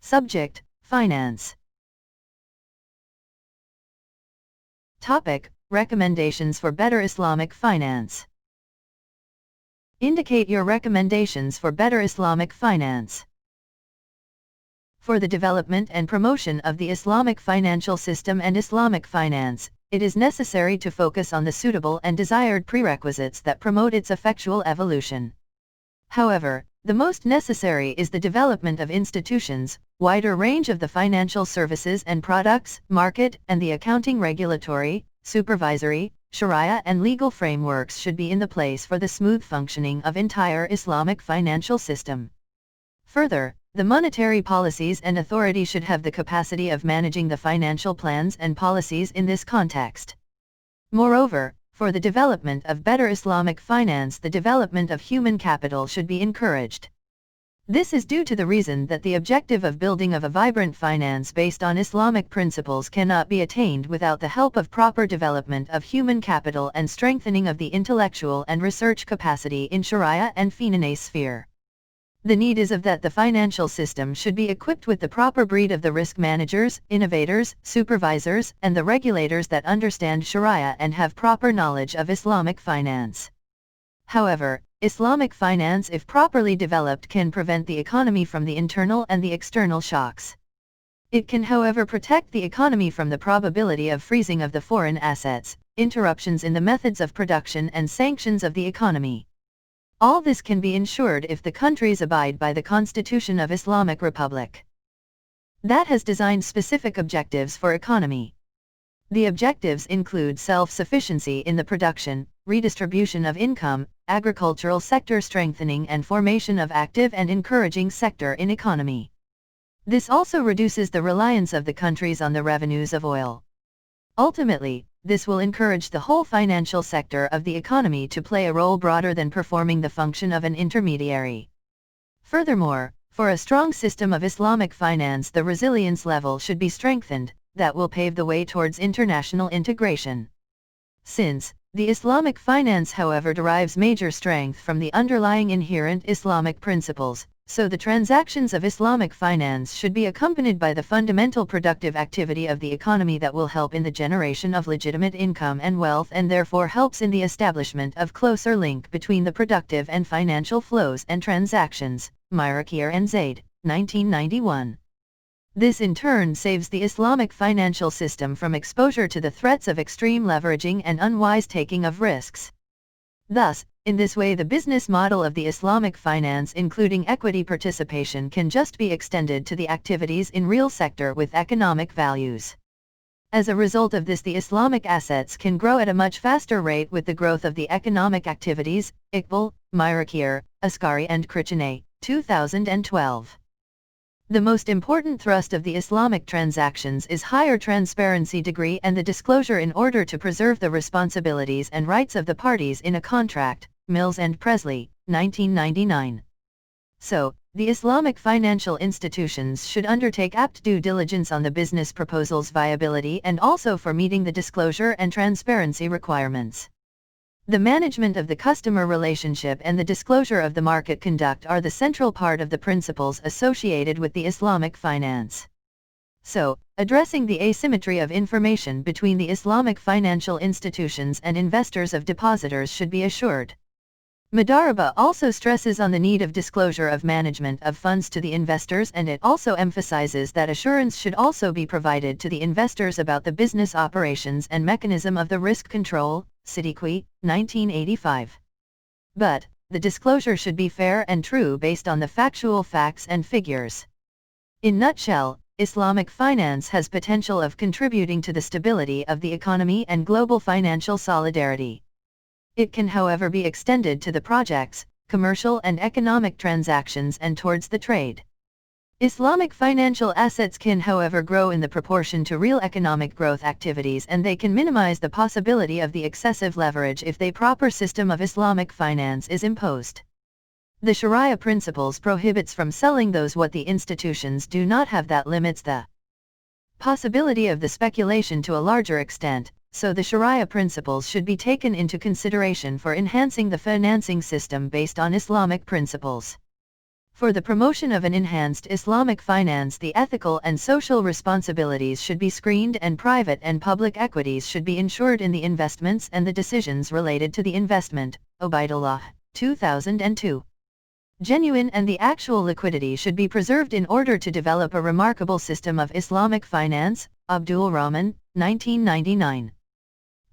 Subject: Finance. Topic: Recommendations for better Islamic finance. Indicate your recommendations for better Islamic finance. For the development and promotion of the Islamic financial system and Islamic finance, it is necessary to focus on the suitable and desired prerequisites that promote its effectual evolution. However, the most necessary is the development of institutions, wider range of the financial services and products, market, and the accounting regulatory, supervisory, Shariah and legal frameworks should be in the place for the smooth functioning of entire Islamic financial system. Further, the monetary policies and authority should have the capacity of managing the financial plans and policies in this context. Moreover, for the development of better Islamic finance, the development of human capital should be encouraged. This is due to the reason that the objective of building of a vibrant finance based on Islamic principles cannot be attained without the help of proper development of human capital and strengthening of the intellectual and research capacity in Shariah and Finance sphere. The need is of that the financial system should be equipped with the proper breed of the risk managers, innovators, supervisors, and the regulators that understand Shariah and have proper knowledge of Islamic finance. However, Islamic finance, if properly developed, can prevent the economy from the internal and the external shocks. It can, however, protect the economy from the probability of freezing of the foreign assets, interruptions in the methods of production, and sanctions of the economy. All this can be ensured if the countries abide by the Constitution of Islamic Republic. That has designed specific objectives for economy. The objectives include self-sufficiency in the production, redistribution of income, agricultural sector strengthening and formation of active and encouraging sector in economy. This also reduces the reliance of the countries on the revenues of oil. Ultimately, this will encourage the whole financial sector of the economy to play a role broader than performing the function of an intermediary. Furthermore, for a strong system of Islamic finance, the resilience level should be strengthened, that will pave the way towards international integration. Since the Islamic finance, however, derives major strength from the underlying inherent Islamic principles, so the transactions of Islamic finance should be accompanied by the fundamental productive activity of the economy that will help in the generation of legitimate income and wealth, and therefore helps in the establishment of closer link between the productive and financial flows and transactions. Myrakir and Zaid, 1991. This in turn saves the Islamic financial system from exposure to the threats of extreme leveraging and unwise taking of risks. Thus, in this way, the business model of the Islamic finance, including equity participation, can just be extended to the activities in real sector with economic values. As a result of this, the Islamic assets can grow at a much faster rate with the growth of the economic activities. Iqbal, Myrakir, Askari and Krichenay, 2012. The most important thrust of the Islamic transactions is higher transparency degree and the disclosure in order to preserve the responsibilities and rights of the parties in a contract. Mills and Presley, 1999. So, the Islamic financial institutions should undertake apt due diligence on the business proposal's viability and also for meeting the disclosure and transparency requirements. The management of the customer relationship and the disclosure of the market conduct are the central part of the principles associated with the Islamic finance. So, addressing the asymmetry of information between the Islamic financial institutions and investors of depositors should be assured. Mudaraba also stresses on the need of disclosure of management of funds to the investors, and it also emphasizes that assurance should also be provided to the investors about the business operations and mechanism of the risk control. Siddiqui, 1985. But, the disclosure should be fair and true based on the factual facts and figures. In nutshell, Islamic finance has potential of contributing to the stability of the economy and global financial solidarity. It can, however, be extended to the projects, commercial and economic transactions and towards the trade. Islamic financial assets can, however, grow in the proportion to real economic growth activities, and they can minimize the possibility of the excessive leverage if the proper system of Islamic finance is imposed. The Shariah principles prohibits from selling those what the institutions do not have, that limits the possibility of the speculation to a larger extent, so the Shariah principles should be taken into consideration for enhancing the financing system based on Islamic principles. For the promotion of an enhanced Islamic finance, the ethical and social responsibilities should be screened and private and public equities should be ensured in the investments and the decisions related to the investment. Ubaidullah, 2002. Genuine and the actual liquidity should be preserved in order to develop a remarkable system of Islamic finance. Abdul Rahman, 1999.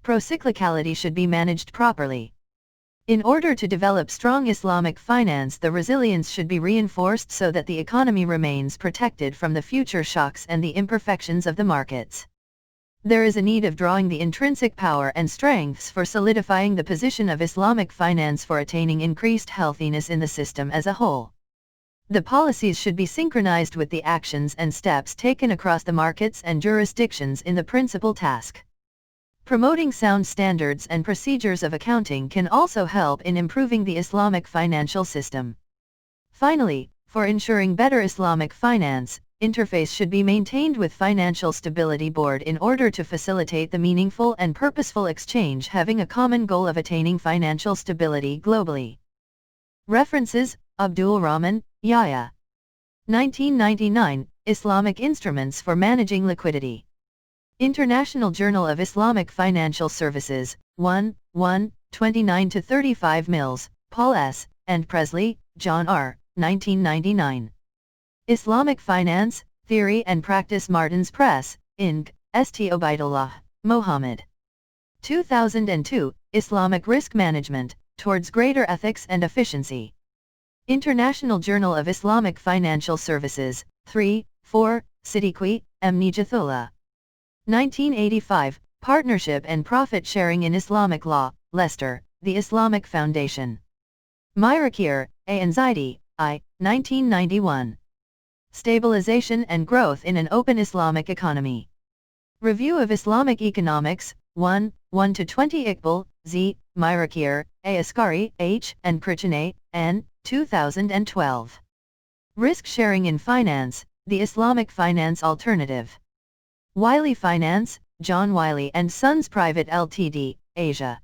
Procyclicality should be managed properly. In order to develop strong Islamic finance, the resilience should be reinforced so that the economy remains protected from the future shocks and the imperfections of the markets. There is a need of drawing the intrinsic power and strengths for solidifying the position of Islamic finance for attaining increased healthiness in the system as a whole. The policies should be synchronized with the actions and steps taken across the markets and jurisdictions in the principal task. Promoting sound standards and procedures of accounting can also help in improving the Islamic financial system. Finally, for ensuring better Islamic finance, interface should be maintained with Financial Stability Board in order to facilitate the meaningful and purposeful exchange having a common goal of attaining financial stability globally. References: Abdul Rahman, Yahya. 1999, Islamic Instruments for Managing Liquidity. International Journal of Islamic Financial Services, 1, 29-35 Mills, Paul S., and Presley, John R., 1999. Islamic Finance, Theory and Practice, Martins Press, Inc., St. Ubaidullah, Mohammed. 2002, Islamic Risk Management, Towards Greater Ethics and Efficiency. International Journal of Islamic Financial Services, 3, 4, Siddiqui, M. Nijathullah. 1985, Partnership and Profit Sharing in Islamic Law, Leicester, The Islamic Foundation. Myrakir, A. and Zaidi, I. 1991. Stabilization and Growth in an Open Islamic Economy. Review of Islamic Economics, 1, 1-20 Iqbal, Z., Myrakir, A. Askari, H., and Krichane, N., 2012. Risk Sharing in Finance, The Islamic Finance Alternative. Wiley Finance, John Wiley and Sons Private Ltd., Asia.